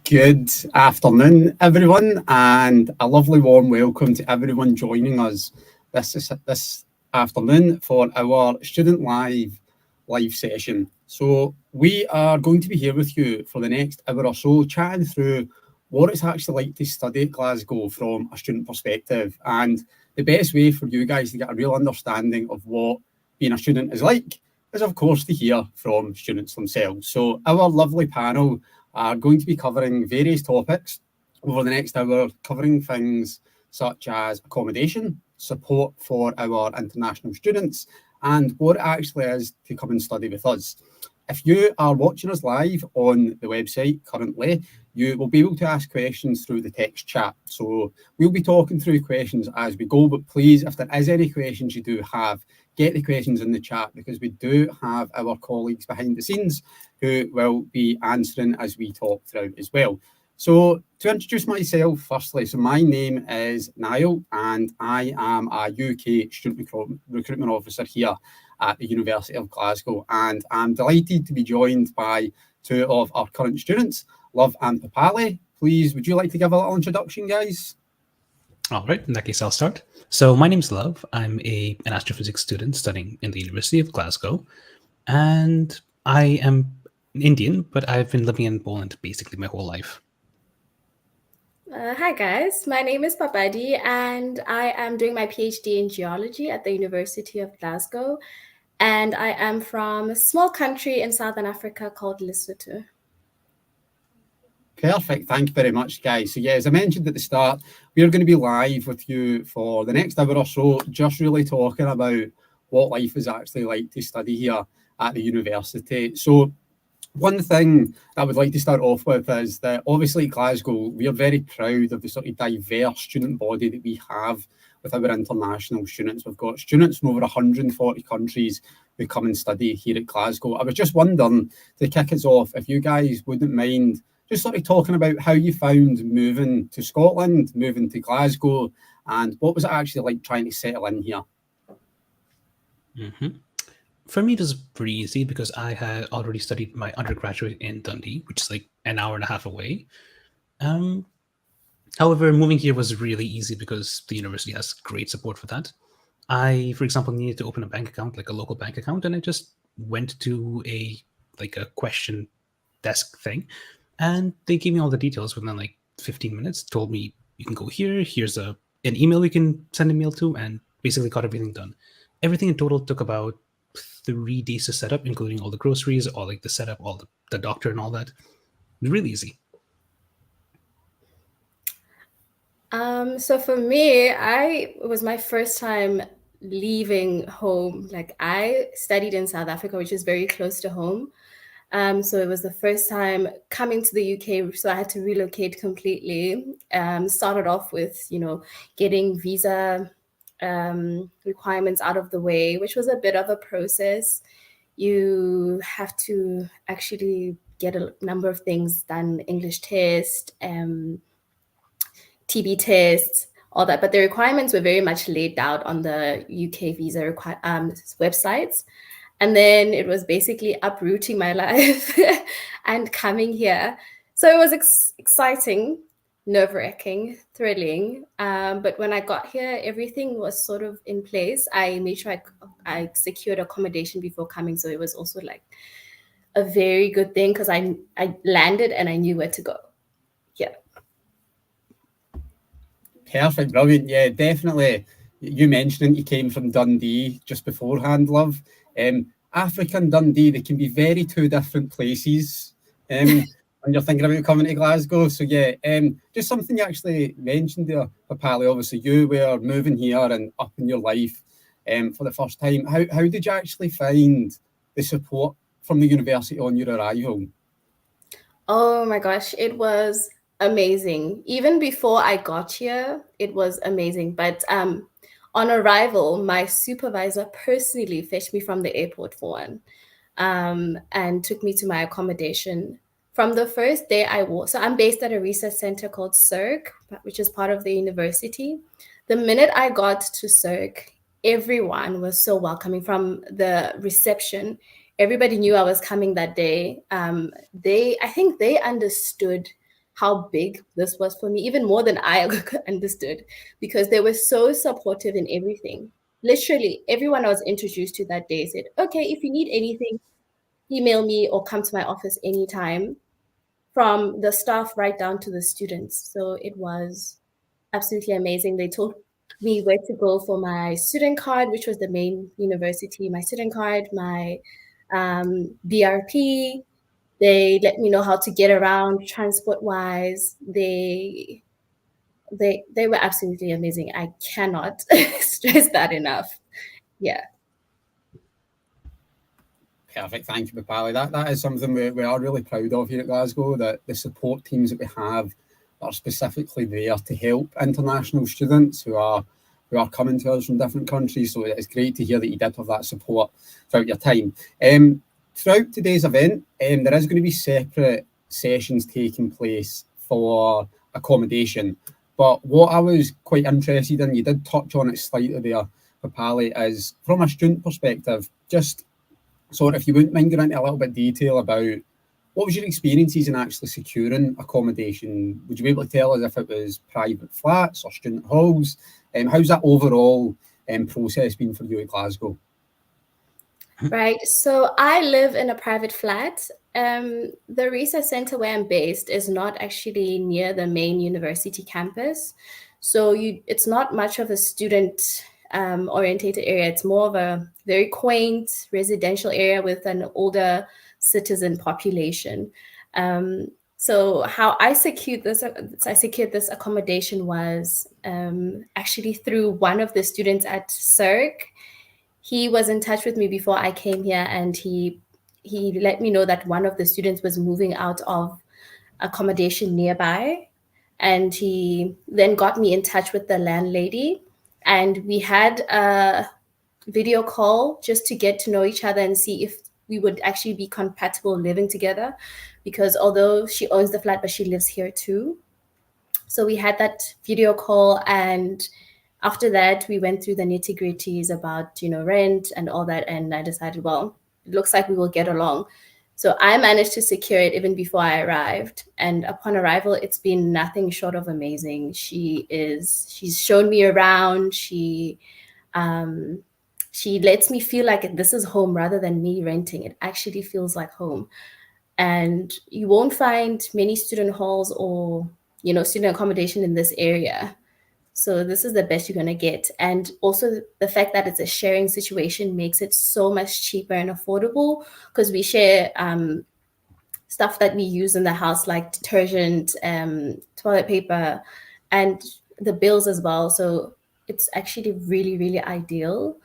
Good afternoon, everyone, and a lovely warm welcome to everyone joining us this afternoon for our Student live session. So we are going to be here with you for the next hour or so, chatting through what it's actually like to study at Glasgow from a student perspective, and the best way for you guys to get a real understanding of what being a student is like is, of course, to hear from students themselves. So our lovely panel are going to be covering various topics over the next hour, covering things such as accommodation, support for our international students, and what it actually is to come and study with us. If you are watching us live on the website currently, you will be able to ask questions through the text chat. So we'll be talking through questions as we go, but please, if there is any questions you do have, get the questions in the chat, because we do have our colleagues behind the scenes who will be answering as we talk throughout as well. So to introduce myself firstly, so my name is Niall and I am a UK student recruitment officer here at the University of Glasgow, and I'm delighted to be joined by two of our current students, Luv and Papali. Please, would you like to give a little introduction, guys? All right, in that case, I'll start. So my name's Luv. I'm an astrophysics student studying in the University of Glasgow, and I am Indian, but I've been living in Poland basically my whole life. Hi guys, my name is Papadi and I am doing my PhD in geology at the University of Glasgow, and I am from a small country in Southern Africa called Lesotho. Perfect. Thank you very much, guys. So yeah, as I mentioned at the start, we're going to be live with you for the next hour or so, just really talking about what life is actually like to study here at the university. So one thing that I would like to start off with is that obviously at Glasgow, we are very proud of the sort of diverse student body that we have with our international students. We've got students from over 140 countries who come and study here at Glasgow. I was just wondering, to kick us off, if you guys wouldn't mind just sort of talking about how you found moving to Scotland, moving to Glasgow, and what was it actually like trying to settle in here? Mm-hmm. For me, it was pretty easy because I had already studied my undergraduate in Dundee, which is like an hour and a half away. However, moving here was really easy because the university has great support for that. I, for example, needed to open a bank account, like a local bank account, and I just went to a question desk thing, and they gave me all the details within like 15 minutes, told me you can go here, here's an email you can send a mail to, and basically got everything done. Everything in total took about 3 days to set up, including all the groceries, all like the setup, all the doctor and all that. It was really easy. So for me, it was my first time leaving home. Like I studied in South Africa, which is very close to home. So it was the first time coming to the UK, so I had to relocate completely. Started off with, getting visa requirements out of the way, which was a bit of a process. You have to actually get a number of things done, English test, TB tests, all that. But the requirements were very much laid out on the UK visa websites. And then it was basically uprooting my life and coming here. So it was exciting, nerve-wracking, thrilling. But when I got here, everything was sort of in place. I made sure I secured accommodation before coming. So it was also like a very good thing because I landed and I knew where to go. Yeah. Perfect, brilliant. Yeah, definitely. You mentioning you came from Dundee just beforehand, Luv. Africa and Dundee, they can be very two different places when you're thinking about coming to Glasgow. So yeah, just something you actually mentioned there, Papali. Obviously, you were moving here and up in your life for the first time. How did you actually find the support from the university on your arrival? Oh my gosh, it was amazing. Even before I got here, it was amazing. But on arrival, my supervisor personally fetched me from the airport for one, and took me to my accommodation. From the first day so I'm based at a research center called CERC, which is part of the university. The minute I got to CERC, everyone was so welcoming. From the reception, everybody knew I was coming that day. I think they understood how big this was for me, even more than I understood, because they were so supportive in everything. Literally, everyone I was introduced to that day said, okay, if you need anything, email me or come to my office anytime, from the staff right down to the students. So it was absolutely amazing. They told me where to go for my student card, which was the main university, my student card, my BRP. They let me know how to get around transport wise. They were absolutely amazing. I cannot stress that enough. Yeah. Perfect. Thank you, Papali. That is something we are really proud of here at Glasgow, that the support teams that we have are specifically there to help international students who are coming to us from different countries. So it's great to hear that you did have that support throughout your time. Throughout today's event, there is going to be separate sessions taking place for accommodation. But what I was quite interested in, you did touch on it slightly there, Papali, is from a student perspective, just so if you wouldn't mind going into a little bit of detail about what was your experiences in actually securing accommodation? Would you be able to tell us if it was private flats or student halls? How's that overall process been for you at Glasgow? Right. So I live in a private flat. The research center where I'm based is not actually near the main university campus. So it's not much of a student orientated area. It's more of a very quaint residential area with an older citizen population. So how I secured this accommodation was actually through one of the students at CERC. He was in touch with me before I came here, and he let me know that one of the students was moving out of accommodation nearby. And he then got me in touch with the landlady, and we had a video call just to get to know each other and see if we would actually be compatible living together, because although she owns the flat, but she lives here too. So we had that video call, and after that, we went through the nitty-gritties about, rent and all that. And I decided, well, it looks like we will get along. So I managed to secure it even before I arrived. And upon arrival, it's been nothing short of amazing. She's shown me around. She lets me feel like this is home rather than me renting. It actually feels like home. And you won't find many student halls or, student accommodation in this area. So this is the best you're going to get. And also the fact that it's a sharing situation makes it so much cheaper and affordable, because we share stuff that we use in the house, like detergent, toilet paper, and the bills as well. So it's actually really, really ideal.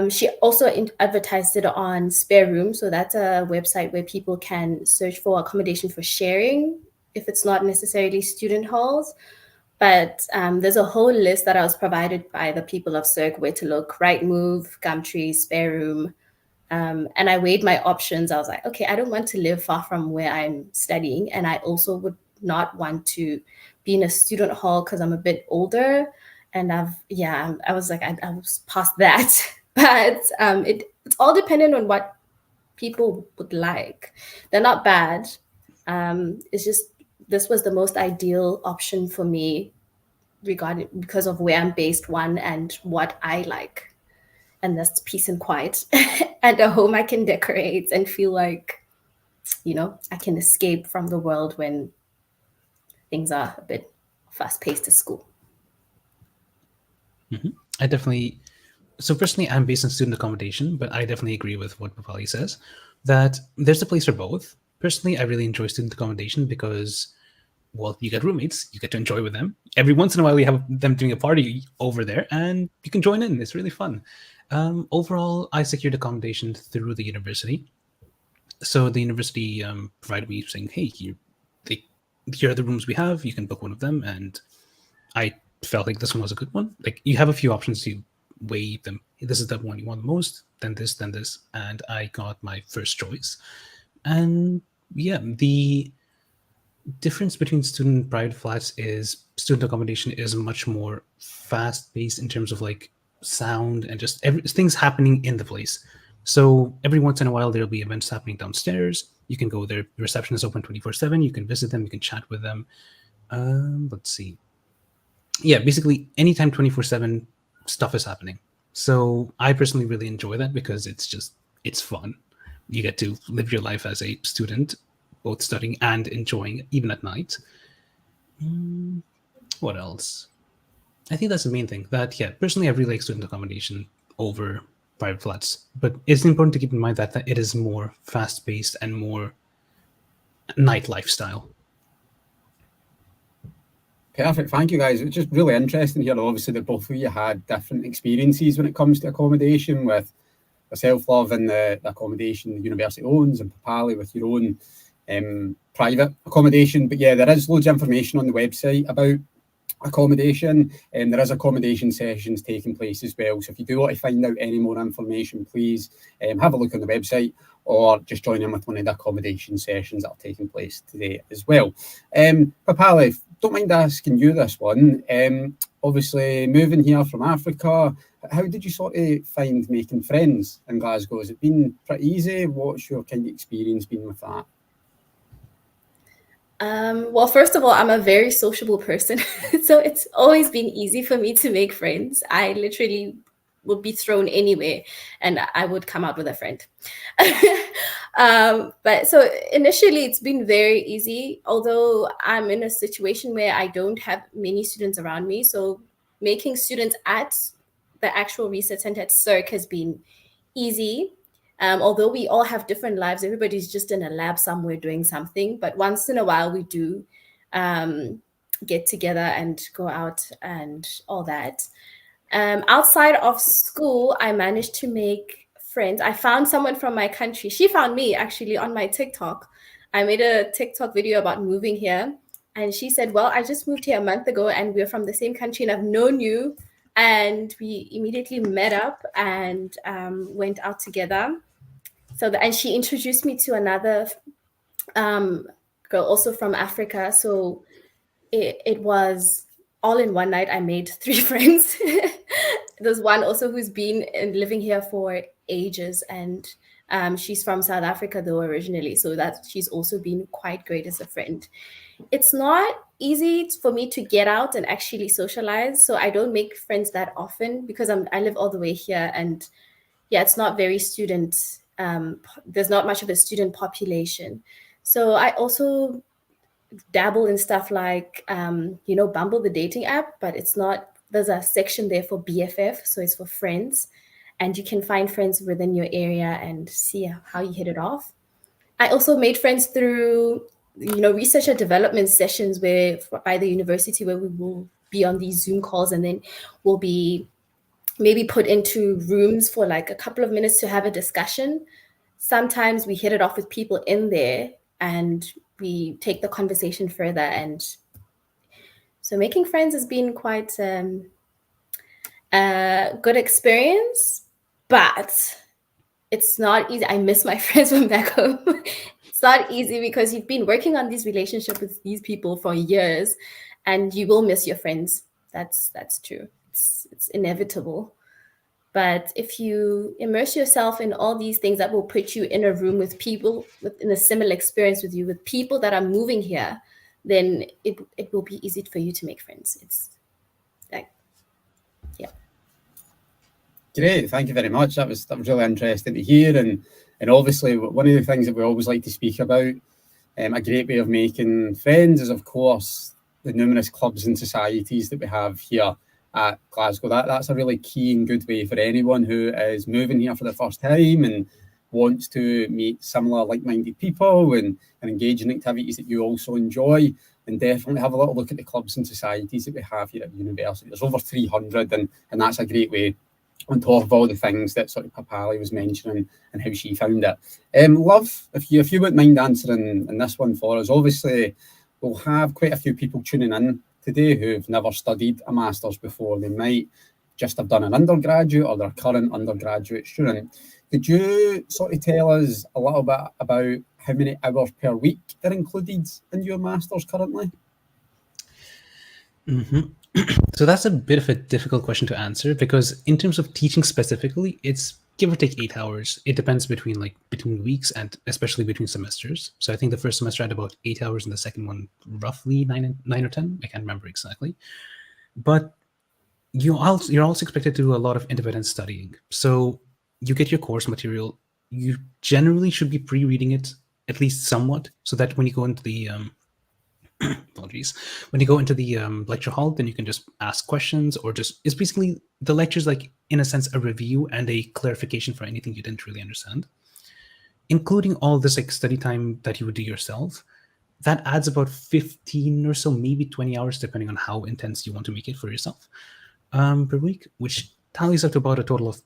She also advertised it on Spare Room. So that's a website where people can search for accommodation for sharing, if it's not necessarily student halls. But there's a whole list that I was provided by the people of CERC where to look: Rightmove, Gumtree, Spare Room. And I weighed my options. I was like, okay, I don't want to live far from where I'm studying. And I also would not want to be in a student hall because I'm a bit older. And I was like, I was past that. But it's all dependent on what people would like. They're not bad. It's just, this was the most ideal option for me because of where I'm based, one, and what I like. And that's peace and quiet and a home I can decorate and feel like, I can escape from the world when things are a bit fast-paced at school. Mm-hmm. So personally, I'm based in student accommodation, but I definitely agree with what Papali says, that there's a place for both. Personally, I really enjoy student accommodation because, well, you get roommates, you get to enjoy with them. Every once in a while, we have them doing a party over there, and you can join in. It's really fun. Overall, I secured accommodation through the university. So the university provided me saying, hey, here are the rooms we have. You can book one of them. And I felt like this one was a good one. Like, you have a few options to weigh them. This is the one you want the most, then this, then this. And I got my first choice. And yeah, the difference between student and private flats is student accommodation is much more fast-paced in terms of like sound and just things happening in the place. So every once in a while, there'll be events happening downstairs. You can go there. The reception is open 24/7. You can visit them. You can chat with them. Let's see. Yeah, basically anytime 24/7 stuff is happening. So I personally really enjoy that because it's fun. You get to live your life as a student, both studying and enjoying it, even at night. What else? I think that's the main thing. That, yeah, personally, I really like student accommodation over private flats. But it's important to keep in mind that it is more fast-paced and more night lifestyle. Perfect. Thank you, guys. It's just really interesting here, obviously, that both of you had different experiences when it comes to accommodation, with yourself, Luv, and the accommodation the university owns, and Papali with your own private accommodation. But yeah, there is loads of information on the website about accommodation, and there is accommodation sessions taking place as well. So if you do want to find out any more information, please have a look on the website, or just join in with one of the accommodation sessions that are taking place today as well. Papali, don't mind asking you this one. Obviously, moving here from Africa, how did you sort of find making friends in Glasgow? Has it been pretty easy? What's your kind of experience been with that? Well, first of all, I'm a very sociable person, so it's always been easy for me to make friends. I literally would be thrown anywhere and I would come out with a friend. But so initially it's been very easy, although I'm in a situation where I don't have many students around me. So making students at the actual research center at CERC has been easy. Although we all have different lives, everybody's just in a lab somewhere doing something. But once in a while, we do get together and go out and all that. Outside of school, I managed to make friends. I found someone from my country. She found me actually on my TikTok. I made a TikTok video about moving here. And she said, well, I just moved here a month ago and we're from the same country and I've known you. And we immediately met up and went out together. And she introduced me to another girl also from Africa. So it was all in one night. I made 3 friends. There's one also who's been living here for ages, and she's from South Africa though originally. So that she's also been quite great as a friend. It's not easy for me to get out and actually socialize. So I don't make friends that often because I live all the way here, and yeah, it's not very student. There's not much of a student population. So I also dabble in stuff like, Bumble, the dating app, but it's not, there's a section there for BFF. So it's for friends, and you can find friends within your area and see how you hit it off. I also made friends through, research and development sessions by the university, where we will be on these Zoom calls and then we'll be maybe put into rooms for like a couple of minutes to have a discussion. Sometimes we hit it off with people in there and we take the conversation further. And so making friends has been quite a good experience, but it's not easy. I miss my friends from back home. It's not easy because you've been working on these relationships with these people for years and you will miss your friends. That's true. It's inevitable. But if you immerse yourself in all these things that will put you in a room with people in a similar experience with you, with people that are moving here, then it will be easy for you to make friends. It's like, yeah. Great, thank you very much. That was really interesting to hear, and obviously one of the things that we always like to speak about, a great way of making friends is, of course, the numerous clubs and societies that we have here at Glasgow. That's a really key and good way for anyone who is moving here for the first time and wants to meet similar like-minded people and engage in activities that you also enjoy. And definitely have a little look at the clubs and societies that we have here at the university. There's over 300, and that's a great way, on top of all the things that sort of Papali was mentioning and how she found it. Luv, if you wouldn't mind answering in this one for us. Obviously, we'll have quite a few people tuning in today who've never studied a master's before. They might just have done an undergraduate or they're a current undergraduate student. Could you sort of tell us a little bit about how many hours per week are included in your master's currently? So that's a bit of a difficult question to answer because in terms of teaching specifically, it's give or take 8 hours. It depends between weeks and especially between semesters. So I think the first semester had about 8 hours, and the second one roughly 9 or 10. I can't remember exactly. But you're also expected to do a lot of independent studying. So you get your course material. You generally should be pre-reading it at least somewhat, so that when you go into the apologies, when you go into the lecture hall, then you can just ask questions, or it's basically the lecture's like, in a sense, a review and a clarification for anything you didn't really understand, including all this like study time that you would do yourself. That adds about 15 or so, maybe 20 hours, depending on how intense you want to make it for yourself per week, which tallies up to about a total of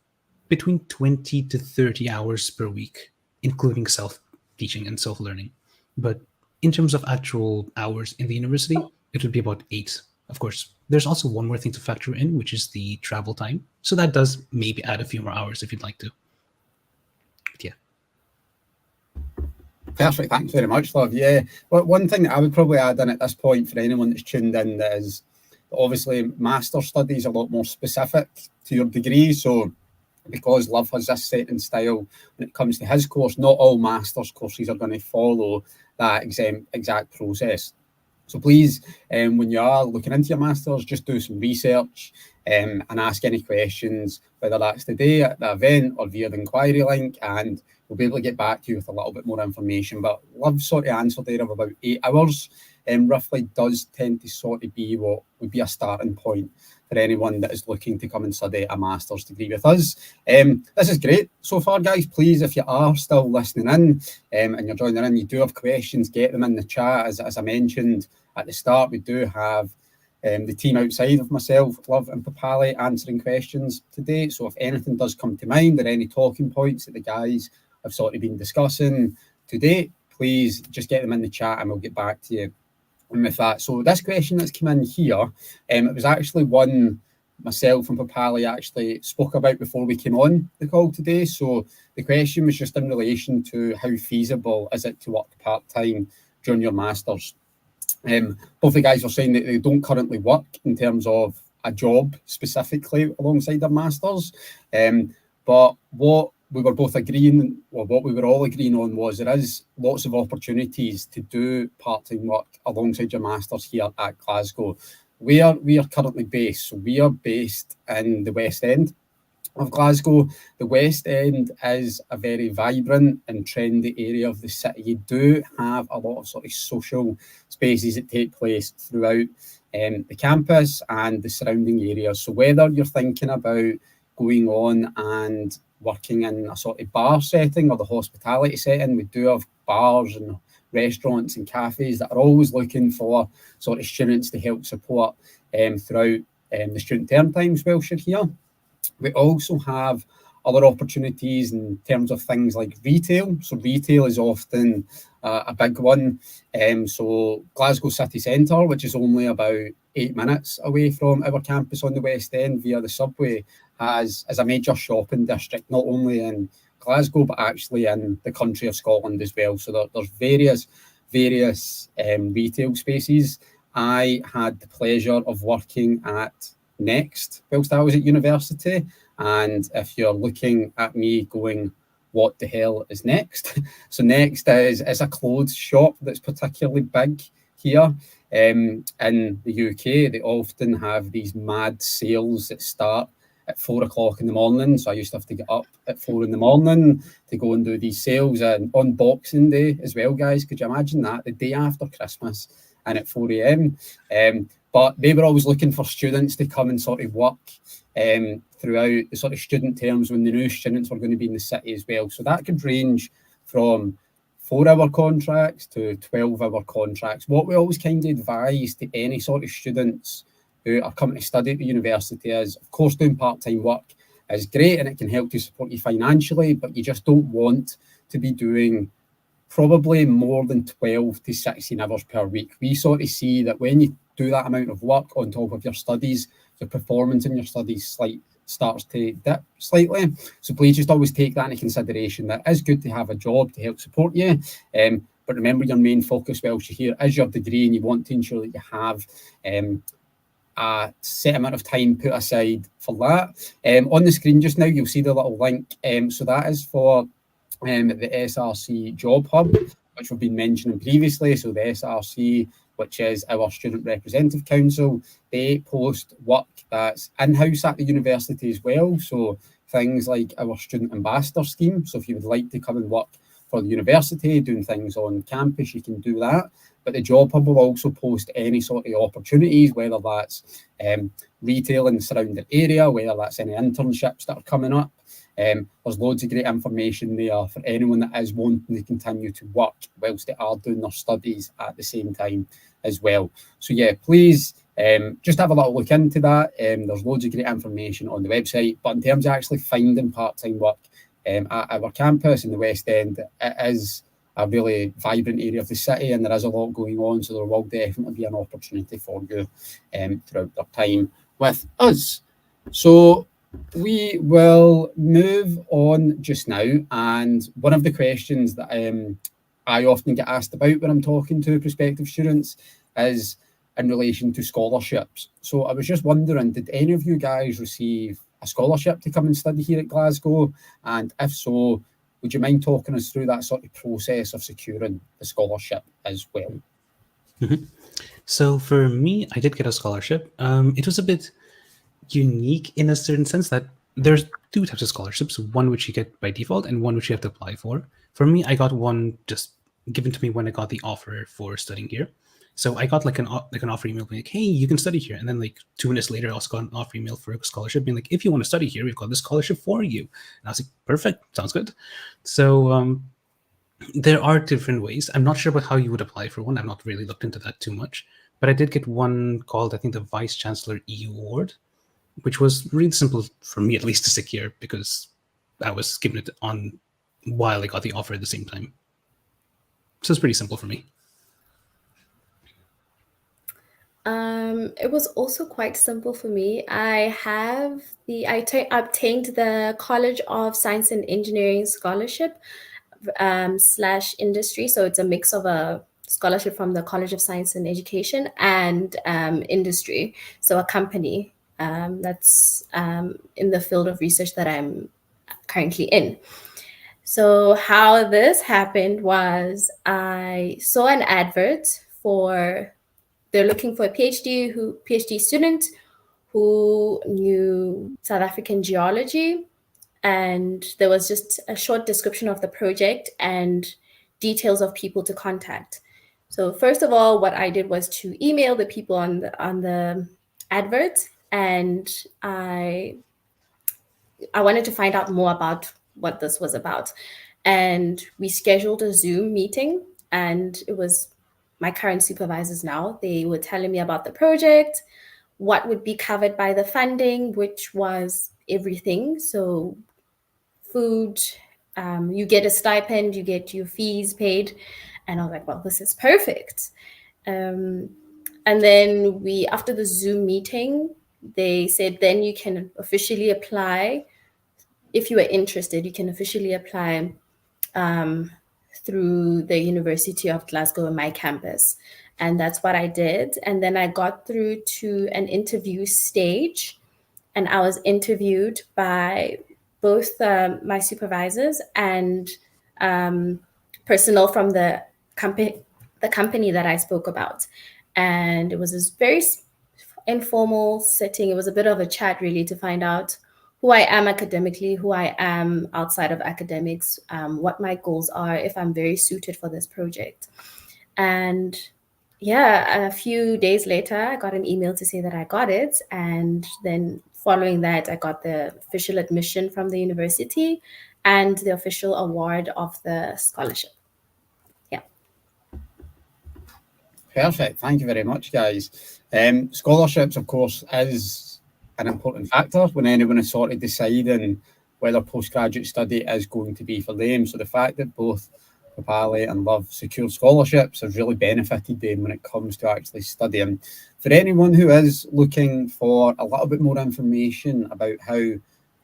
between 20 to 30 hours per week, including self-teaching and self-learning. But in terms of actual hours in the university, it would be about 8. Of course, there's also one more thing to factor in, which is the travel time. So that does maybe add a few more hours if you'd like to. But yeah. Perfect. Thanks very much, Luv. Yeah. Well, one thing that I would probably add in at this point for anyone that's tuned in is obviously master studies are a lot more specific to your degree. So because Luv has this set in style when it comes to his course, not all master's courses are going to follow that exact process. So please, when you are looking into your master's, just do some research and ask any questions, whether that's today at the event or via the inquiry link, and we'll be able to get back to you with a little bit more information. But Luv sort of answered there of about 8 hours, roughly does tend to sort of be what would be a starting point for anyone that is looking to come and study a master's degree with us. This is great so far, guys. Please, if you are still listening in and you're joining in, you do have questions, get them in the chat. As I mentioned at the start, we do have the team outside of myself, Luv and Papali, answering questions today. So if anything does come to mind or any talking points that the guys have sort of been discussing today, please just get them in the chat and we'll get back to you with that. So this question that's come in here, it was actually one myself and Papali actually spoke about before we came on the call today. So the question was just in relation to how feasible is it to work part-time during your master's. Both the guys are saying that they don't currently work in terms of a job specifically alongside their masters, but what we were both agreeing, or what we were all agreeing on, was there is lots of opportunities to do part-time work alongside your masters here at Glasgow. We are currently based, so we are based in the West End of Glasgow. The West End is a very vibrant and trendy area of the city. You do have a lot of sort of social spaces that take place throughout the campus and the surrounding areas. So whether you're thinking about going on and working in a sort of bar setting or the hospitality setting, we do have bars and restaurants and cafes that are always looking for sort of students to help support throughout the student term times whilst you're here. We also have other opportunities in terms of things like retail. So retail is often a big one. So Glasgow City Centre, which is only about 8 minutes away from our campus on the West End via the subway, has a major shopping district, not only in Glasgow, but actually in the country of Scotland as well. So there's various retail spaces. I had the pleasure of working at Next whilst I was at university, and if you're looking at me going, what the hell is Next? So Next is a clothes shop that's particularly big here in the UK. They often have these mad sales that start at 4 o'clock in the morning. So I used to have to get up at 4 in the morning to go and do these sales. And on Boxing Day as well, guys, could you imagine that? The day after Christmas and at 4 a.m. But they were always looking for students to come and sort of work throughout the sort of student terms when the new students were going to be in the city as well. So that could range from 4-hour contracts to 12-hour contracts. What we always kind of advise to any sort of students who are coming to study at the university is, of course, doing part-time work is great and it can help to support you financially, but you just don't want to be doing probably more than 12 to 16 hours per week. We sort of see that when you do that amount of work on top of your studies, your performance in your studies starts to dip slightly. So please just always take that into consideration. That is good to have a job to help support you. But remember, your main focus whilst you're here is your degree, and you want to ensure that you have a set amount of time put aside for that. On the screen just now, you'll see the little link. So that is for the SRC Job Hub, which we've been mentioning previously. So the SRC, which is our Student Representative Council, they post work that's in-house at the university as well. So things like our Student Ambassador Scheme. So if you would like to come and work for the university, doing things on campus, you can do that. But the Job Hub will also post any sort of opportunities, whether that's retail in the surrounding area, whether that's any internships that are coming up. There's loads of great information there for anyone that is wanting to continue to work whilst they are doing their studies at the same time as well. So yeah, please just have a little look into that. There's loads of great information on the website, but in terms of actually finding part-time work at our campus in the West End, it is a really vibrant area of the city, and there is a lot going on, so there will definitely be an opportunity for you throughout your time with us. So we will move on just now, and one of the questions that I often get asked about when I'm talking to prospective students is in relation to scholarships. So I was just wondering, did any of you guys receive a scholarship to come and study here at Glasgow? And if so, would you mind talking us through that sort of process of securing the scholarship as well? Mm-hmm. So for me, I did get a scholarship. It was a bit unique in a certain sense that there's two types of scholarships, one which you get by default and one which you have to apply for. For me, I got one just given to me when I got the offer for studying here. So I got like an offer email being like, hey, you can study here. And then like 2 minutes later, I also got an offer email for a scholarship being like, if you want to study here, we've got this scholarship for you. And I was like, perfect, sounds good. So there are different ways. I'm not sure about how you would apply for one. I've not really looked into that too much. But I did get one called, I think, the Vice Chancellor EU Award, which was really simple for me, at least, to secure because I was given it on while I got the offer at the same time. So it's pretty simple for me. It was also quite simple for me. I obtained the College of Science and Engineering scholarship / industry. So it's a mix of a scholarship from the College of Science and Education and industry. So a company that's in the field of research that I'm currently in. So how this happened was I saw an advert for, they're looking for a PhD student who knew South African geology, and there was just a short description of the project and details of people to contact. So first of all, what I did was to email the people on the advert, and I wanted to find out more about what this was about. And we scheduled a Zoom meeting, and it was my current supervisors now. They were telling me about the project, what would be covered by the funding, which was everything. So food, you get a stipend, you get your fees paid. And I was like, well, this is perfect. And then after the Zoom meeting, they said, then you can officially apply. If you are interested, you can officially apply through the University of Glasgow and my campus. And that's what I did. And then I got through to an interview stage, and I was interviewed by both my supervisors and personnel from the company that I spoke about. And it was this very informal setting. It was a bit of a chat, really, to find out who I am academically, who I am outside of academics, what my goals are, if I'm very suited for this project. And yeah, a few days later, I got an email to say that I got it. And then following that, I got the official admission from the university and the official award of the scholarship. Yeah. Perfect. Thank you very much, guys. Scholarships, of course, is an important factor when anyone is sort of deciding whether postgraduate study is going to be for them. So the fact that both Papali and Luv secured scholarships has really benefited them when it comes to actually studying. For anyone who is looking for a little bit more information about how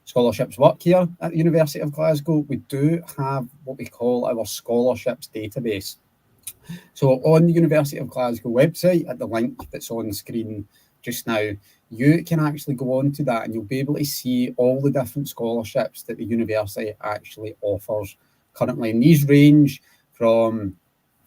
scholarships work here at the University of Glasgow, we do have what we call our scholarships database. So on the University of Glasgow website, at the link that's on screen just now, you can actually go on to that and you'll be able to see all the different scholarships that the university actually offers currently. And these range from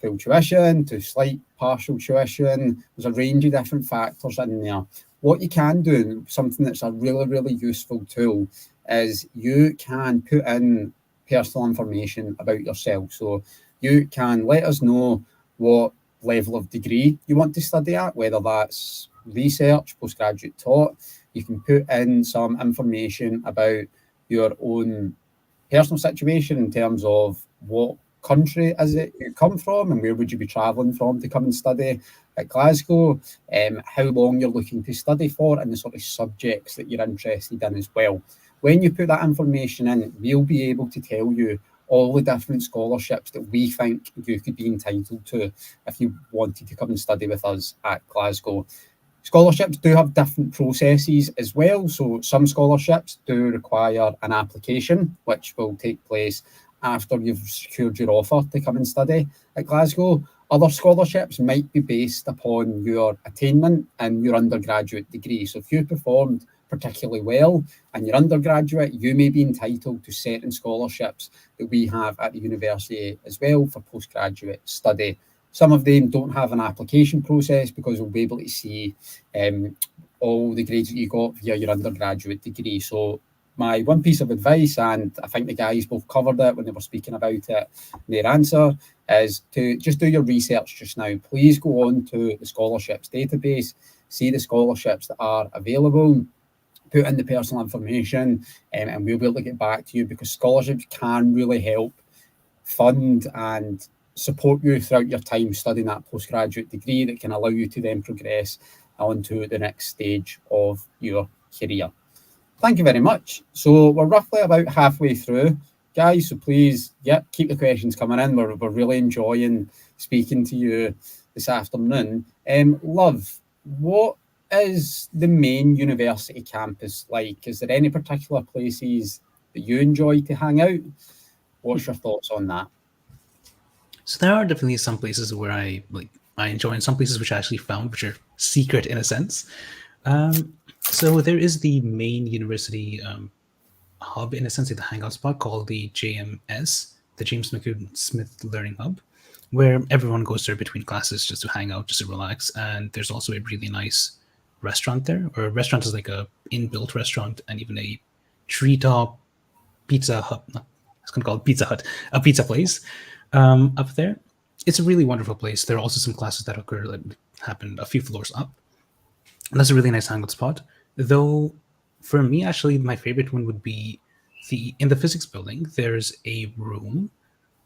full tuition to slight partial tuition. There's a range of different factors in there. What you can do, something that's a really, really useful tool, is you can put in personal information about yourself. So you can let us know what level of degree you want to study at, whether that's research, postgraduate taught. You can put in some information about your own personal situation in terms of what country is it you come from and where would you be travelling from to come and study at Glasgow, how long you're looking to study for, and the sort of subjects that you're interested in as well. When you put that information in, we'll be able to tell you all the different scholarships that we think you could be entitled to if you wanted to come and study with us at Glasgow. Scholarships do have different processes as well. So some scholarships do require an application, which will take place after you've secured your offer to come and study at Glasgow. Other scholarships might be based upon your attainment and your undergraduate degree. So if you performed particularly well in your undergraduate, you may be entitled to certain scholarships that we have at the university as well for postgraduate study. Some of them don't have an application process because we'll be able to see all the grades that you got via your undergraduate degree. So my one piece of advice, and I think the guys both covered it when they were speaking about it in their answer, is to just do your research just now. Please go on to the scholarships database, see the scholarships that are available, put in the personal information, and we'll be able to get back to you, because scholarships can really help fund and support you throughout your time studying that postgraduate degree that can allow you to then progress on to the next stage of your career. Thank you very much. So we're roughly about halfway through, guys, so please, keep the questions coming in. We're really enjoying speaking to you this afternoon. Luv, what is the main university campus like? Is there any particular places that you enjoy to hang out? What's your thoughts on that? So there are definitely some places where I enjoy, and some places which I actually found which are secret in a sense. So there is the main university hub, in a sense, the hangout spot called the JMS, the James McCune Smith Learning Hub, where everyone goes there between classes just to hang out, just to relax. And there's also a really nice restaurant there, or a restaurant is like a inbuilt restaurant, and even a treetop pizza hut. No, I was going to call it Pizza Hut, a pizza place up there. It's a really wonderful place. There are also some classes that happen a few floors up. And that's a really nice hangout spot. Though, for me, actually, my favorite one would be in the physics building. There's a room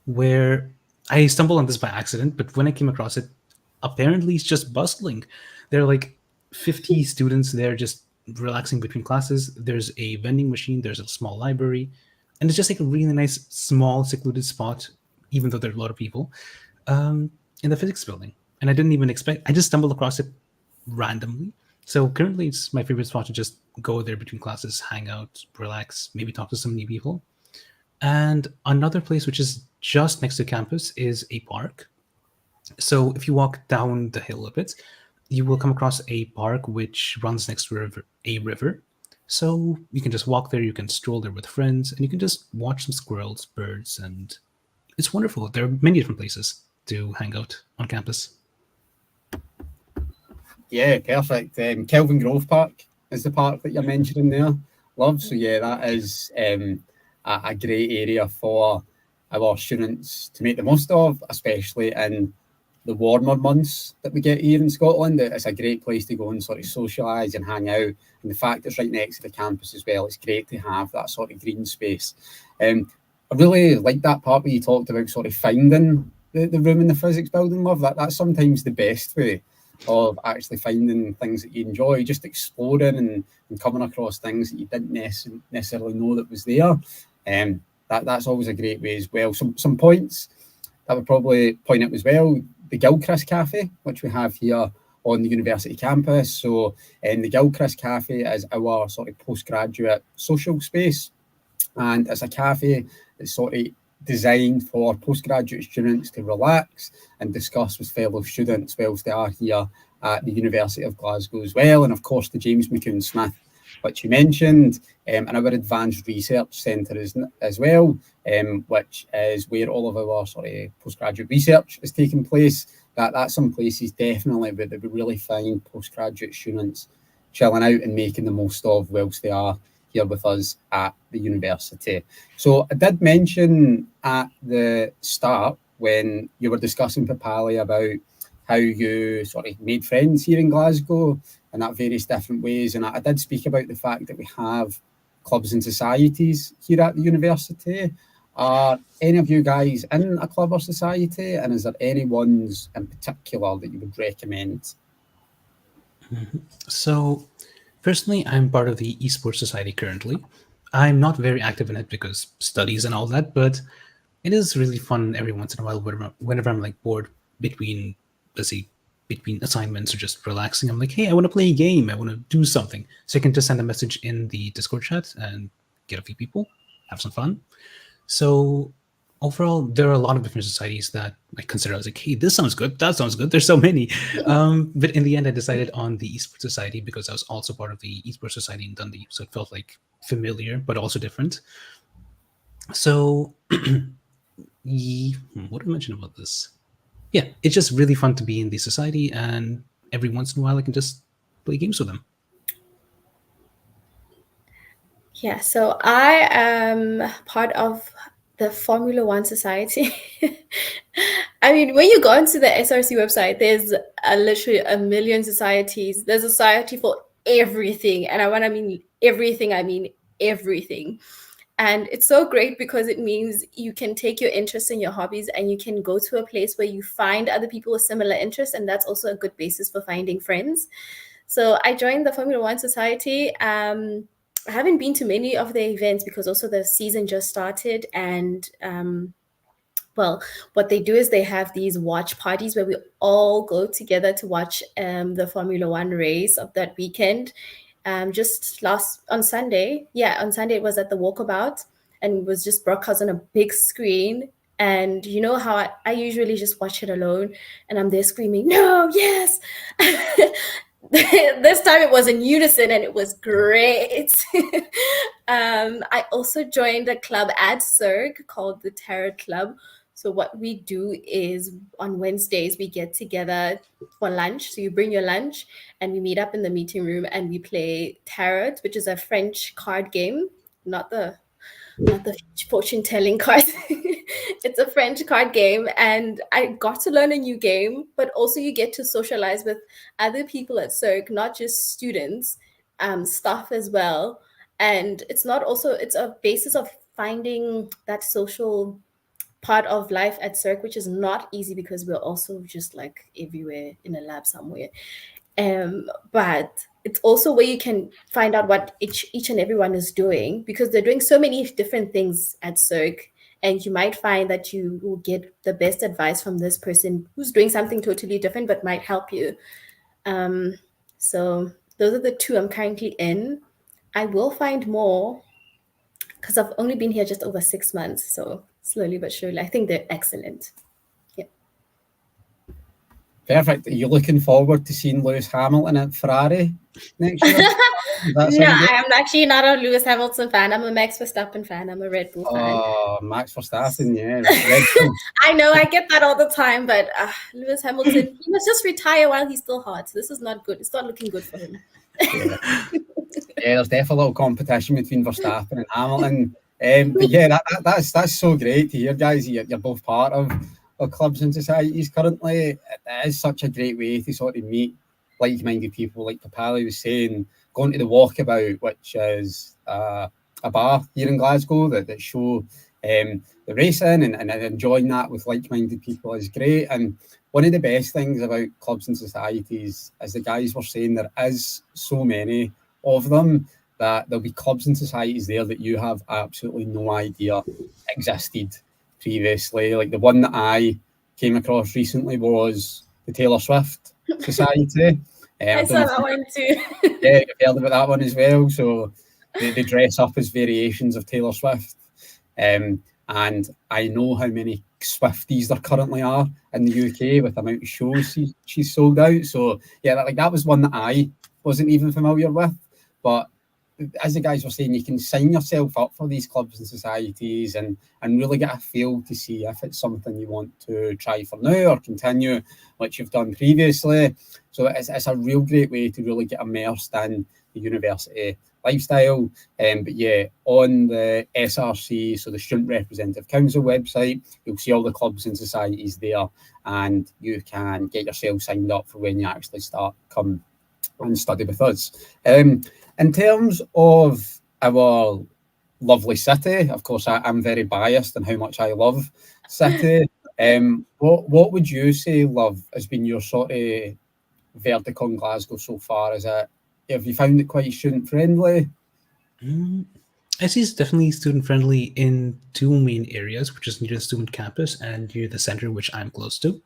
where I stumbled on this by accident, but when I came across it, apparently it's just bustling. There are like 50 students there just relaxing between classes. There's a vending machine, there's a small library, and it's just like a really nice, small, secluded spot, even though there are a lot of people, in the physics building. And I didn't even expect, I just stumbled across it randomly. So currently it's my favorite spot to just go there between classes, hang out, relax, maybe talk to some new people. And another place which is just next to campus is a park. So if you walk down the hill a bit, you will come across a park which runs next to a river. So you can just walk there, you can stroll there with friends, and you can just watch some squirrels, birds, and it's wonderful. There are many different places to hang out on campus. Yeah, perfect. Kelvin Grove Park is the park that you're mentioning there, Luv. So yeah, that is a great area for our students to make the most of, especially in the warmer months that we get here in Scotland. It's a great place to go and sort of socialise and hang out. And the fact it's right next to the campus as well, it's great to have that sort of green space. I really like that part where you talked about sort of finding the room in the physics building, Luv. That's sometimes the best way of actually finding things that you enjoy, just exploring and coming across things that you didn't necessarily know that was there. That's always a great way as well. Some points that would probably point out as well, the Gilchrist Cafe, which we have here on the university campus. So the Gilchrist Cafe is our sort of postgraduate social space, and it's a cafe that's sort of designed for postgraduate students to relax and discuss with fellow students whilst they are here at the University of Glasgow as well. And of course, the James McCoon Smith, which you mentioned, and our Advanced Research Centre as well, which is where all of our postgraduate research is taking place. That's some places definitely where we really find postgraduate students chilling out and making the most of whilst they are here with us at the university. So I did mention at the start when you were discussing, Papali, about how you made friends here in Glasgow in that various different ways. And I did speak about the fact that we have clubs and societies here at the university. Are any of you guys in a club or society? And is there any ones in particular that you would recommend? So, personally, I'm part of the esports society currently. I'm not very active in it because studies and all that, but it is really fun every once in a while whenever I'm like bored between, let's say, between assignments or just relaxing. I'm like, hey, I want to play a game. I want to do something. So I can just send a message in the Discord chat and get a few people, have some fun. So overall, there are a lot of different societies that I consider. I was like, hey, this sounds good. That sounds good. There's so many. But in the end, I decided on the esports society because I was also part of the esports society in Dundee. So it felt like familiar, but also different. So what did I mention about this? Yeah, it's just really fun to be in the society. And every once in a while, I can just play games with them. Yeah, so I am part of the Formula One Society. I mean, when you go onto the SRC website, there's literally a million societies. There's a society for everything. And when I mean everything, I mean everything. And it's so great because it means you can take your interests and your hobbies and you can go to a place where you find other people with similar interests. And that's also a good basis for finding friends. So I joined the Formula One Society. I haven't been to many of the events because also the season just started. And well, what they do is they have these watch parties where we all go together to watch the Formula One race of that weekend. Just on Sunday it was at the Walkabout and it was just broadcast on a big screen. And you know how I usually just watch it alone and I'm there screaming, no, yes. This time it was in unison and it was great. I also joined a club at CERG called the Tarot Club. So what we do is on Wednesdays, we get together for lunch. So you bring your lunch and we meet up in the meeting room and we play Tarot, which is a French card game, not the fortune telling cards. It's a French card game. And I got to learn a new game, but also you get to socialize with other people at CERG, not just students, staff as well. And it's a basis of finding that social part of life at CERC, which is not easy because we're also just like everywhere in a lab somewhere. But it's also where you can find out what each and everyone is doing because they're doing so many different things at CERC. And you might find that you will get the best advice from this person who's doing something totally different, but might help you. So those are the two I'm currently in. I will find more because I've only been here just over 6 months. So slowly but surely, I think they're excellent. Yeah. Perfect. Are you looking forward to seeing Lewis Hamilton at Ferrari next year? No, I am actually not a Lewis Hamilton fan. I'm a Max Verstappen fan. I'm a Red Bull fan. Oh, Max Verstappen, yeah. Red Bull. I know, I get that all the time, but Lewis Hamilton, he must just retire while he's still hot. This is not good. It's not looking good for him. Yeah, there's definitely a little competition between Verstappen and Hamilton. But yeah, that's so great to hear, guys. You're both part of clubs and societies currently. It is such a great way to sort of meet like-minded people, like Papali was saying, going to the Walkabout, which is a bar here in Glasgow that show the racing and enjoying that with like-minded people is great. And one of the best things about clubs and societies, as the guys were saying, there is so many of them that there'll be clubs and societies there that you have absolutely no idea existed previously. Like the one that I came across recently was the Taylor Swift Society. I saw that one too. Yeah, you've heard about that one as well. So they dress up as variations of Taylor Swift. And And I know how many Swifties there currently are in the UK with the amount of shows she's sold out. So yeah, that was one that I wasn't even familiar with. But as the guys were saying, you can sign yourself up for these clubs and societies and really get a feel to see if it's something you want to try for now or continue, which you've done previously. So it's a real great way to really get immersed in the university lifestyle. But yeah, on the SRC, so the Student Representative Council website, you'll see all the clubs and societies there, and you can get yourself signed up for when you actually start come and study with us. In terms of our lovely city, of course, I'm very biased in how much I love city. What would you say, Luv, has been your sort of verdict on Glasgow so far? Have you found it quite student friendly? I see it's definitely student friendly in two main areas, which is near the student campus and near the center, which I'm close to.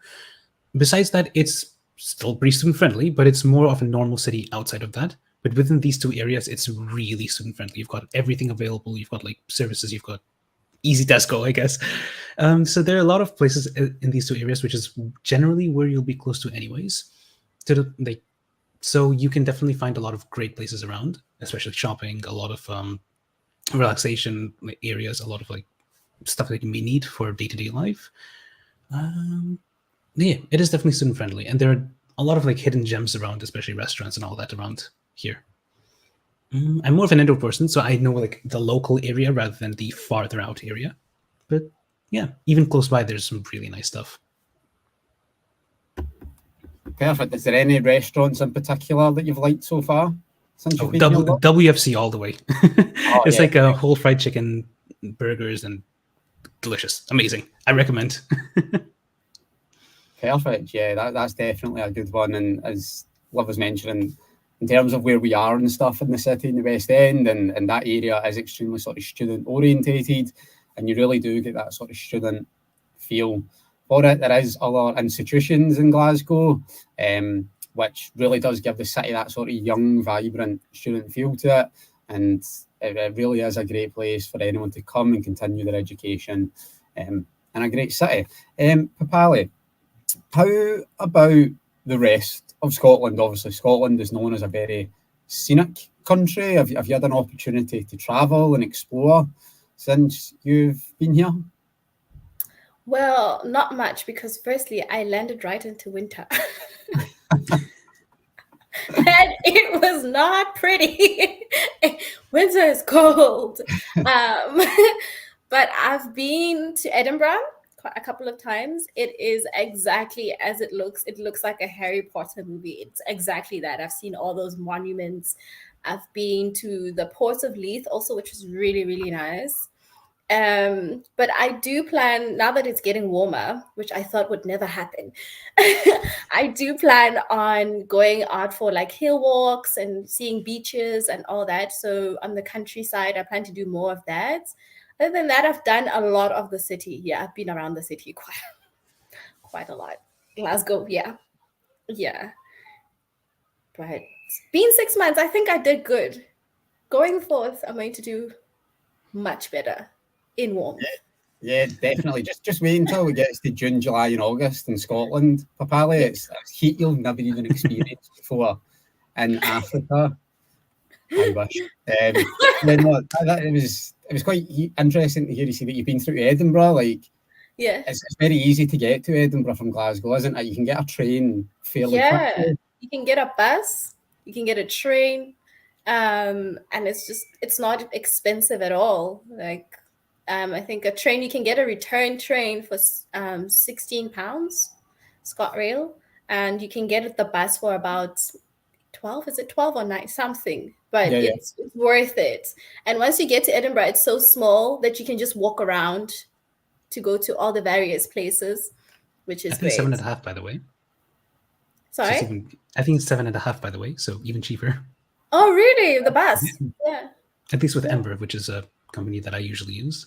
Besides that, it's still pretty student friendly, but it's more of a normal city outside of that. But within these two areas, it's really student friendly. You've got everything available. You've got like services. You've got easy Tesco, I guess. So there are a lot of places in these two areas, which is generally where you'll be close to anyways. So you can definitely find a lot of great places around, especially shopping, a lot of relaxation areas, a lot of like stuff that you may need for day-to-day life. Yeah, it is definitely student friendly, and there are a lot of like hidden gems around, especially restaurants and all that around here. I'm more of an indoor person, so I know like the local area rather than the farther out area. But yeah, even close by, there's some really nice stuff. Perfect. Is there any restaurants in particular that you've liked so far since you've been here? WFC all the way. It's like a whole fried chicken, burgers, and delicious, amazing. I recommend. Perfect. Yeah, that's definitely a good one. And as Luv was mentioning, in terms of where we are and stuff in the city in the West End, and that area is extremely sort of student orientated, and you really do get that sort of student feel for it. There is other institutions in Glasgow, which really does give the city that sort of young, vibrant student feel to it. And it really is a great place for anyone to come and continue their education in a great city. Papali, how about the rest of Scotland? Obviously, Scotland is known as a very scenic country. Have you had an opportunity to travel and explore since you've been here? Well, not much, because firstly, I landed right into winter. And it was not pretty. Winter is cold. But I've been to Edinburgh a couple of times. It is exactly as it looks. It looks like a Harry Potter movie. It's exactly that. I've seen all those monuments. I've been to the Port of Leith also, which is really, really nice. But I do plan, now that it's getting warmer, which I thought would never happen, I do plan on going out for like hill walks and seeing beaches and all that. So on the countryside, I plan to do more of that. Other than that, I've done a lot of the city. Yeah, I've been around the city quite a lot. Glasgow, yeah. But it's been 6 months. I think I did good. Going forth, I'm going to do much better in warmth. Yeah, definitely. Just wait until it gets to June, July, and August in Scotland, Papali. It's heat you'll never even experienced before in Africa. I wish. It was quite interesting to hear you say that you've been through to Edinburgh. Like, yeah, it's very easy to get to Edinburgh from Glasgow, isn't it? You can get a train fairly quickly. You can get a bus, you can get a train, and it's not expensive at all. Like, I think a train, you can get a return train for £16, ScotRail, and you can get the bus for about 12. Is it 12 or 9 something? But it's worth it. And once you get to Edinburgh, it's so small that you can just walk around to go to all the various places, which is great. 7.5, by the way. Sorry? I think it's 7.5, by the way, so even cheaper. Oh, really? The bus? Yeah. At least with Ember, which is a company that I usually use.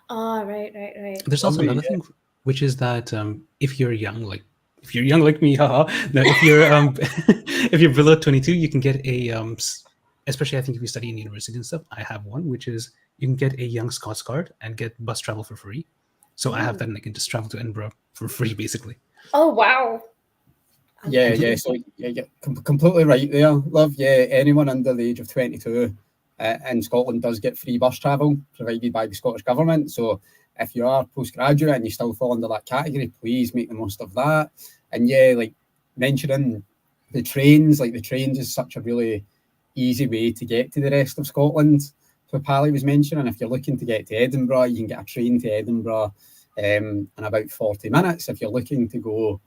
Oh, right. There's also another thing, which is that if you're young like me, haha. No, if you're if you're below 22, you can get a especially I think if you study in university and stuff. I have one, which is you can get a Young Scots card and get bus travel for free. So I have that, and I can just travel to Edinburgh for free, basically. Oh, wow. Yeah. So you're completely right there, Luv. Yeah, anyone under the age of 22 in Scotland does get free bus travel provided by the Scottish Government. So if you are postgraduate and you still fall under that category, please make the most of that. And yeah, like mentioning the trains, like the trains is such a really easy way to get to the rest of Scotland. Papali was mentioning, if you're looking to get to Edinburgh, you can get a train to Edinburgh in about 40 minutes. If you're looking to go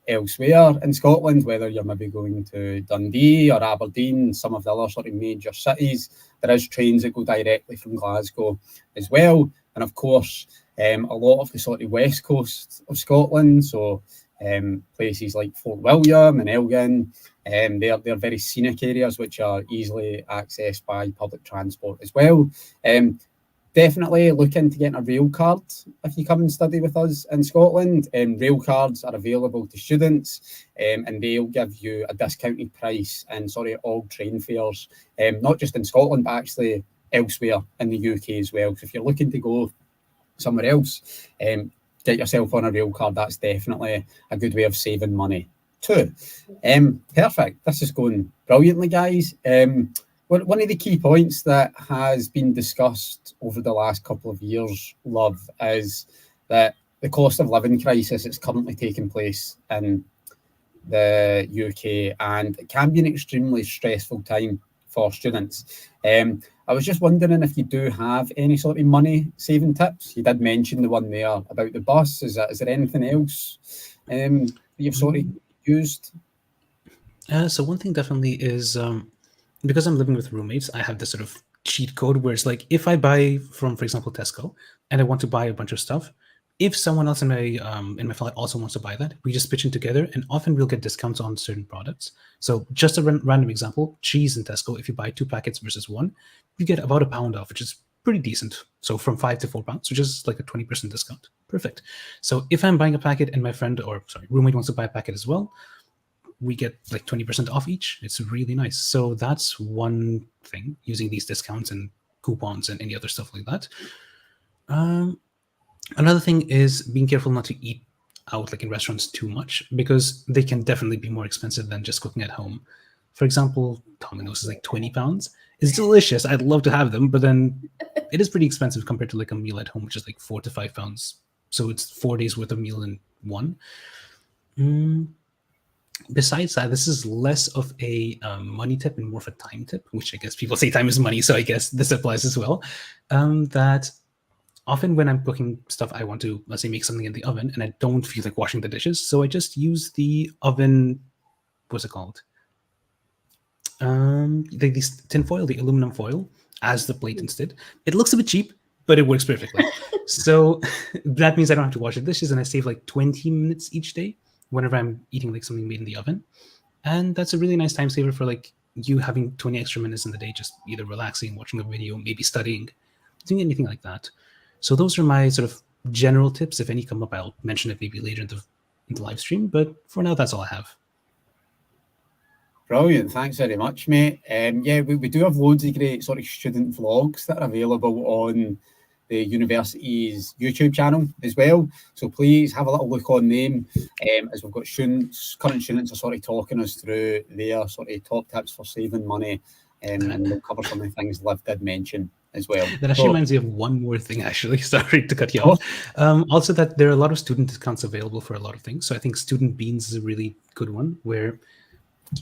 elsewhere in Scotland, whether you're maybe going to Dundee or Aberdeen, some of the other sort of major cities, there is trains that go directly from Glasgow as well. And of course, a lot of the sort of west coast of Scotland, so places like Fort William and Elgin, they're very scenic areas which are easily accessed by public transport as well. Definitely look into getting a rail card if you come and study with us in Scotland. Rail cards are available to students, and they'll give you a discounted price in all train fares, not just in Scotland, but actually elsewhere in the UK as well. So if you're looking to go somewhere else, get yourself on a rail card. That's definitely a good way of saving money too. Perfect. This is going brilliantly, guys. One of the key points that has been discussed over the last couple of years, Luv, is that the cost of living crisis is currently taking place in the UK, and it can be an extremely stressful time for students. I was just wondering if you do have any sort of money saving tips. You did mention the one there about the bus. Is there anything else that you've sort of used? So one thing definitely is, because I'm living with roommates, I have this sort of cheat code where it's like, if I buy from, for example, Tesco, and I want to buy a bunch of stuff, if someone else in my family also wants to buy that, we just pitch in together, and often we'll get discounts on certain products. So just a random example, cheese in Tesco, if you buy 2 packets versus 1, you get about £1 off, which is pretty decent. So from £5 to £4, which is like a 20% discount. Perfect. So if I'm buying a packet and my roommate wants to buy a packet as well, we get like 20% off each. It's really nice. So that's one thing, using these discounts and coupons and any other stuff like that. Another thing is being careful not to eat out like in restaurants too much, because they can definitely be more expensive than just cooking at home. For example, Domino's is like £20. It's delicious. I'd love to have them, but then it is pretty expensive compared to like a meal at home, which is like £4 to £5. So it's 4 days worth of meal in one. Besides that, this is less of a money tip and more of a time tip, which I guess people say time is money, so I guess this applies as well. That often when I'm cooking stuff, I want to, let's say, make something in the oven, and I don't feel like washing the dishes, so I just use the oven, what's it called? This tin foil, the aluminum foil, as the plate instead. It looks a bit cheap, but it works perfectly. So that means I don't have to wash the dishes, and I save like 20 minutes each day whenever I'm eating like something made in the oven. And that's a really nice time saver for like you having 20 extra minutes in the day, just either relaxing, watching a video, maybe studying, doing anything like that. So those are my sort of general tips. If any come up, I'll mention it maybe later in the live stream. But for now, that's all I have. Brilliant. Thanks very much, mate. Yeah, we do have loads of great sort of student vlogs that are available on the university's YouTube channel as well. So please have a little look on them, as we've got current students are sort of talking us through their sort of top tips for saving money, and we'll cover some of the things Liv did mention as well. That actually reminds me of one more thing, actually. Sorry to cut you off. Also, that there are a lot of student discounts available for a lot of things. So I think Student Beans is a really good one, where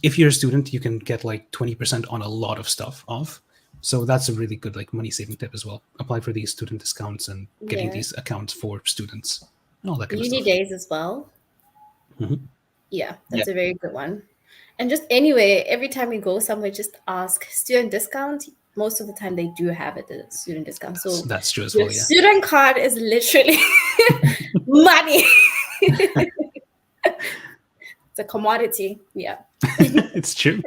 if you're a student, you can get like 20% on a lot of stuff off. So that's a really good like money saving tip as well. Apply for these student discounts and getting these accounts for students and all that kind of stuff. Uni days as well. Mm-hmm. Yeah, that's a very good one. And just anyway, every time you go somewhere, just ask student discount. Most of the time they do have it, the student discount. So that's true as well. Yeah. Student card is literally money. It's a commodity. Yeah. It's true.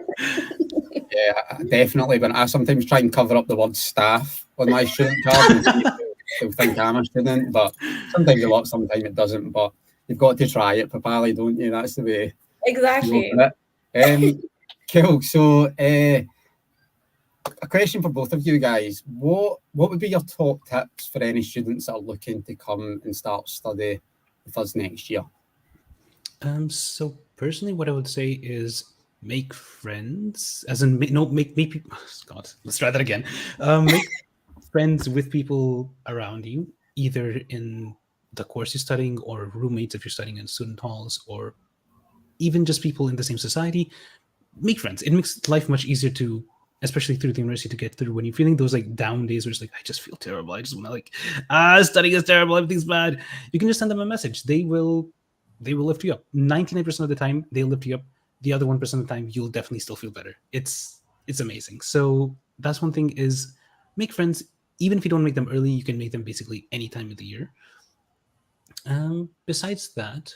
Yeah, definitely. But I sometimes try and cover up the word staff on my student card and see if they'll think I'm a student. But sometimes it works, sometimes it doesn't. But you've got to try it, Papali, don't you? That's the way. Exactly. Cool. So a question for both of you guys. What would be your top tips for any students that are looking to come and start study with us next year? So personally, what I would say is make friends, as in make people. God, let's try that again. Make friends with people around you, either in the course you're studying, or roommates if you're studying in student halls, or even just people in the same society. Make friends. It makes life much easier to, especially through the university, to get through when you're feeling those like down days where it's like, I just feel terrible. I just want to like, studying is terrible. Everything's bad. You can just send them a message. They will lift you up. 99% of the time, they'll lift you up. The other 1% of the time, you'll definitely still feel better. It's amazing. So that's one thing, is make friends. Even if you don't make them early, you can make them basically any time of the year. Besides that,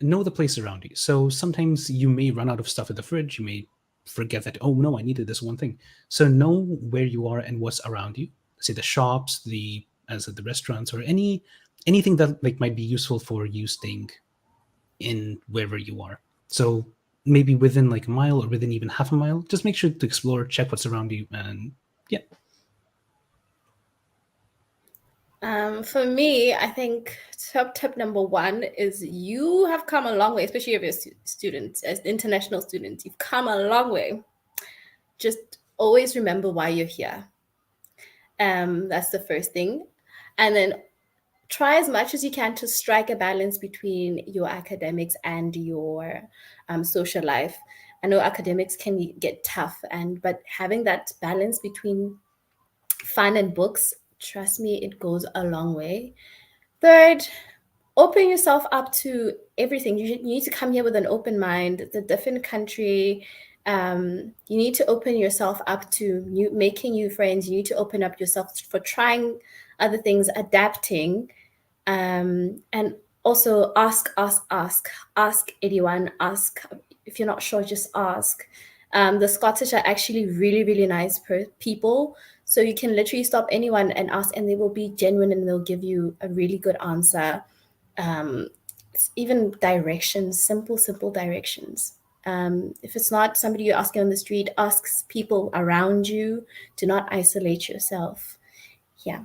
know the place around you. So sometimes you may run out of stuff in the fridge. You may forget that, oh no, I needed this one thing. So know where you are and what's around you. Say the shops, the restaurants, or anything that like might be useful for you staying in wherever you are. So maybe within like a mile or within even half a mile, just make sure to explore, check what's around you, and yeah. For me, I think top tip number one is you have come a long way, especially if you're students, as international students. You've come a long way. Just always remember why you're here. That's the first thing. And then try as much as you can to strike a balance between your academics and your social life. I know academics can get tough, but having that balance between fun and books, trust me, it goes a long way. Third, open yourself up to everything. You need to come here with an open mind. It's a different country. You need to open yourself up to making new friends. You need to open up yourself for trying other things, adapting, and also ask anyone. Ask if you're not sure, just ask. The Scottish are actually really, really nice people. So you can literally stop anyone and ask, and they will be genuine and they'll give you a really good answer. Even directions, simple directions. If it's not somebody you're asking on the street, ask people around you. Do not isolate yourself. Yeah.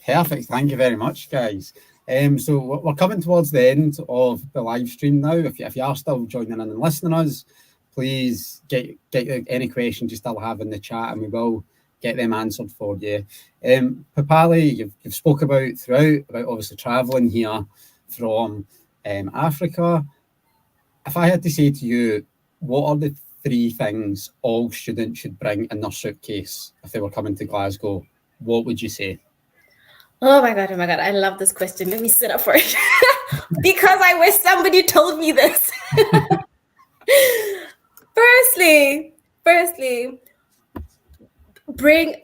Perfect. Thank you very much, guys. So we're coming towards the end of the live stream now. If you are still joining in and listening to us, please get any questions you still have in the chat, and we will get them answered for you. Papali, you've spoke about throughout about obviously traveling here from Africa. If I had to say to you, what are the 3 things all students should bring in their suitcase if they were coming to Glasgow? What would you say? Oh my God. I love this question. Let me sit up for it. Because I wish somebody told me this. Firstly,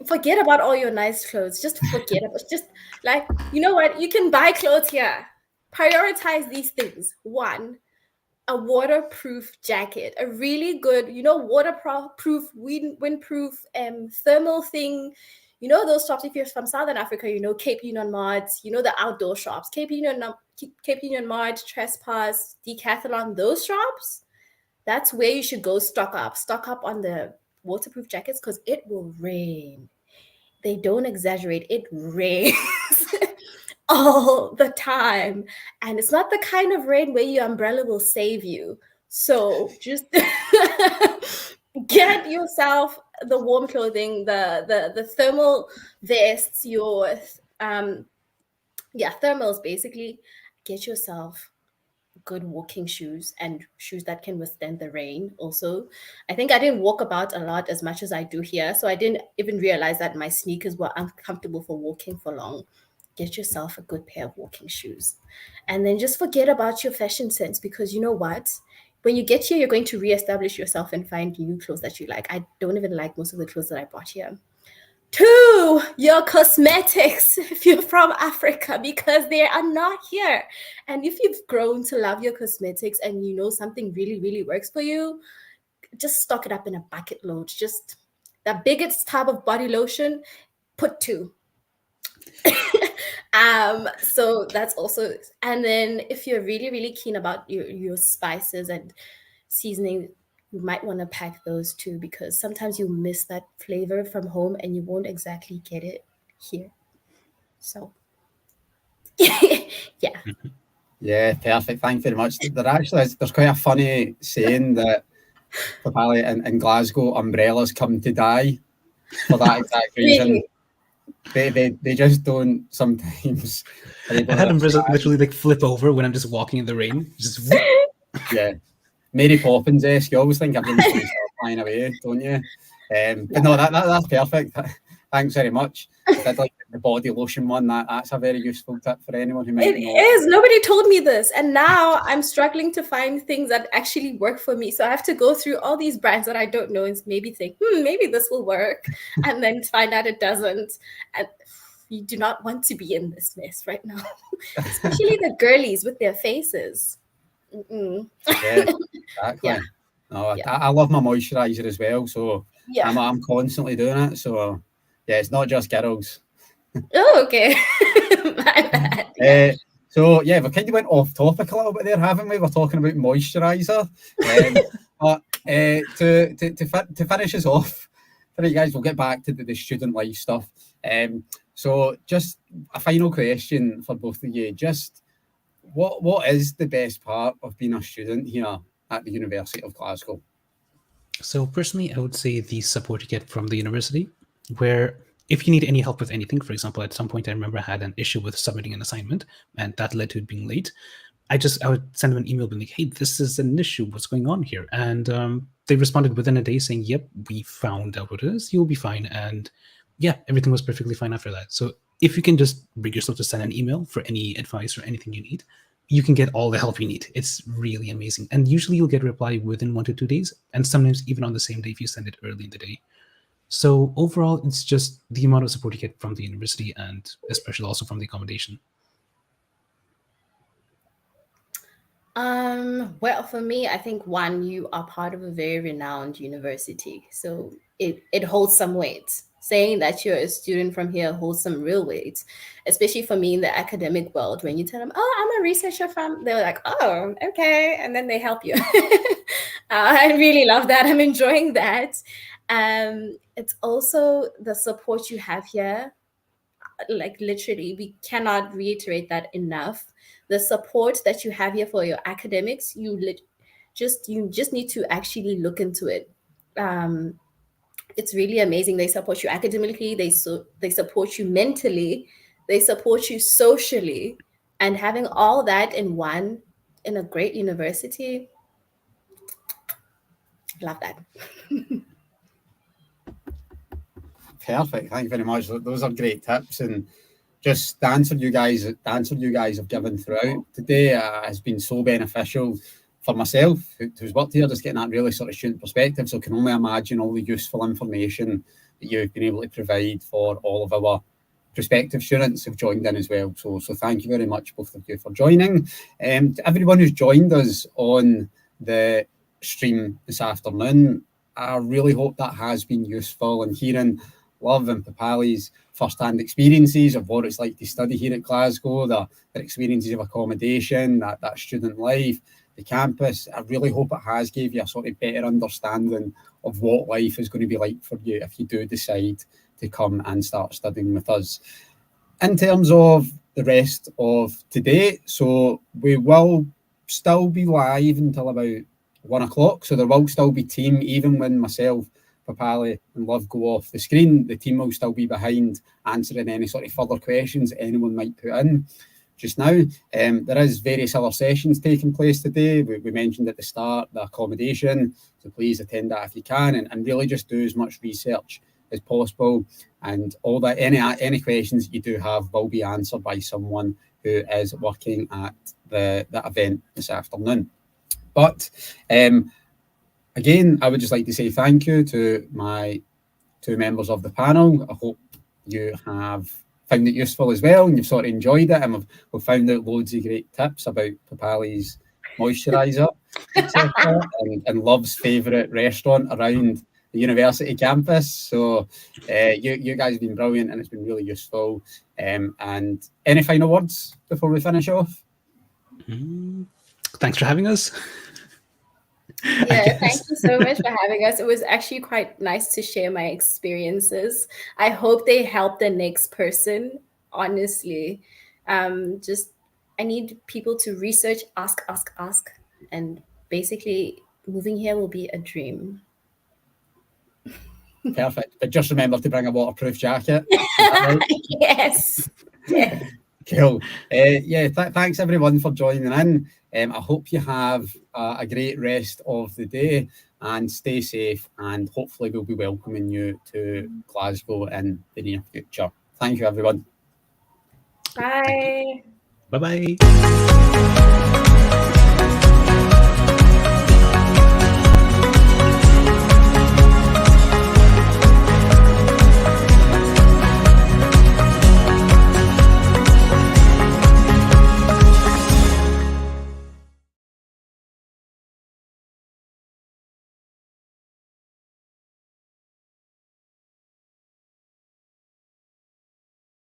forget about all your nice clothes. Just forget about, just like, you know what? You can buy clothes here. Prioritize these things. 1, a waterproof jacket, a really good, waterproof, windproof, thermal thing. You know those shops, if you're from Southern Africa, Cape Union Marts, the outdoor shops, Cape Union Mart, Trespass, Decathlon, those shops, that's where you should go stock up on the waterproof jackets, because it will rain. They don't exaggerate, it rains all the time. And it's not the kind of rain where your umbrella will save you. So just get yourself the warm clothing, the thermal vests, your thermals basically. Get yourself good walking shoes, and shoes that can withstand the rain. Also, I think I didn't walk about a lot as much as I do here, so I didn't even realize that my sneakers were uncomfortable for walking for long. Get yourself a good pair of walking shoes, and then just forget about your fashion sense, because you know what, when you get here, you're going to reestablish yourself and find new clothes that you like. I don't even like most of the clothes that I bought here. 2, your cosmetics if you're from Africa, because they are not here. And if you've grown to love your cosmetics and you know something really, really works for you, just stock it up in a bucket load. Just the biggest tub of body lotion, put 2. So that's also, and then if you're really, really keen about your spices and seasoning, you might want to pack those too, because sometimes you miss that flavor from home and you won't exactly get it here. So, yeah. Yeah, perfect. Thank you very much. There actually is, there's quite a funny saying that Papali in Glasgow, umbrellas come to die for that exact reason. Really? They just don't sometimes. They I don't had them understand. literally like flip over when I'm just walking in the rain. Just whoop. Yeah, Mary Poppins-esque. You always think everyone's going to start flying away, don't you? But no, that's perfect. Thanks very much. I did like the body lotion one. That's a very useful tip for anyone who might It know. is. Nobody told me this. And now I'm struggling to find things that actually work for me. So I have to go through all these brands that I don't know and maybe think, maybe this will work. And then find out it doesn't. And you do not want to be in this mess right now, especially the girlies with their faces. Yeah, exactly. Yeah. No, Yeah. I love my moisturiser as well, so Yeah. I'm constantly doing it. So yeah, it's not just girls. Oh, okay. My bad. Yeah. So yeah, we kind of went off topic a little bit there, haven't we? We're talking about moisturiser. But to finish us off, for you guys, we'll get back to the student life stuff. So just a final question for both of you. Just what is the best part of being a student here at the University of Glasgow? So personally, I would say the support you get from the university, where if you need any help with anything, for example, at some point I remember I had an issue with submitting an assignment and that led to it being late. I would send them an email being like, hey, this is an issue, what's going on here? And they responded within a day saying, yep, we found out what it is, you'll be fine. And yeah, everything was perfectly fine after that. So if you can just bring yourself to send an email for any advice or anything you need, you can get all the help you need. It's really amazing. And usually you'll get a reply within 1 to 2 days, and sometimes even on the same day if you send it early in the day. So overall, it's just the amount of support you get from the university and especially also from the accommodation. Well, for me, I think one, you are part of a very renowned university. So it holds some weight. Saying that you're a student from here holds some real weight, especially for me in the academic world. When you tell them, oh, I'm a researcher from, they're like, oh, okay. And then they help you. I really love that. I'm enjoying that. It's also the support you have here. Like literally, we cannot reiterate that enough. The support that you have here for your academics, you just need to actually look into it. It's really amazing. They support you academically, they support you mentally, they support you socially, and having all that in a great university, love that. Perfect. Thank you very much. Those are great tips, and just the answer you guys have given throughout today has been so beneficial for myself, who's worked here, just getting that really sort of student perspective. So I can only imagine all the useful information that you've been able to provide for all of our prospective students who've joined in as well. So thank you very much, both of you, for joining. To everyone who's joined us on the stream this afternoon, I really hope that has been useful, and hearing Luv and Papali's first-hand experiences of what it's like to study here at Glasgow, their experiences of accommodation, that student life, the campus. I really hope it has gave you a sort of better understanding of what life is going to be like for you if you do decide to come and start studying with us. In terms of the rest of today, so we will still be live until about 1 o'clock. So there will still be team, even when myself, Papali and Luv go off the screen, the team will still be behind answering any sort of further questions anyone might put in just now. There is various other sessions taking place today. We mentioned at the start the accommodation, so please attend that if you can, and really just do as much research as possible, and all that any questions that you do have will be answered by someone who is working at the event this afternoon. But again, I would just like to say thank you to my two members of the panel. I hope you have found it useful as well, and you've sort of enjoyed it, and we've found out loads of great tips about Papali's moisturiser, etc., and Luv's favourite restaurant around the university campus. So you guys have been brilliant, and it's been really useful. And any final words before we finish off? Thanks for having us. Yeah, thank you so much for having us. It was actually quite nice to share my experiences. I hope they help the next person, honestly. Just I need people to research, ask, and basically moving here will be a dream. Perfect. But just remember to bring a waterproof jacket. Is that right? Yes. Yes. Cool. Yeah, thanks everyone for joining in. I hope you have a great rest of the day and stay safe, and hopefully we'll be welcoming you to Glasgow in the near future. Thank you, everyone. Bye. Bye-bye.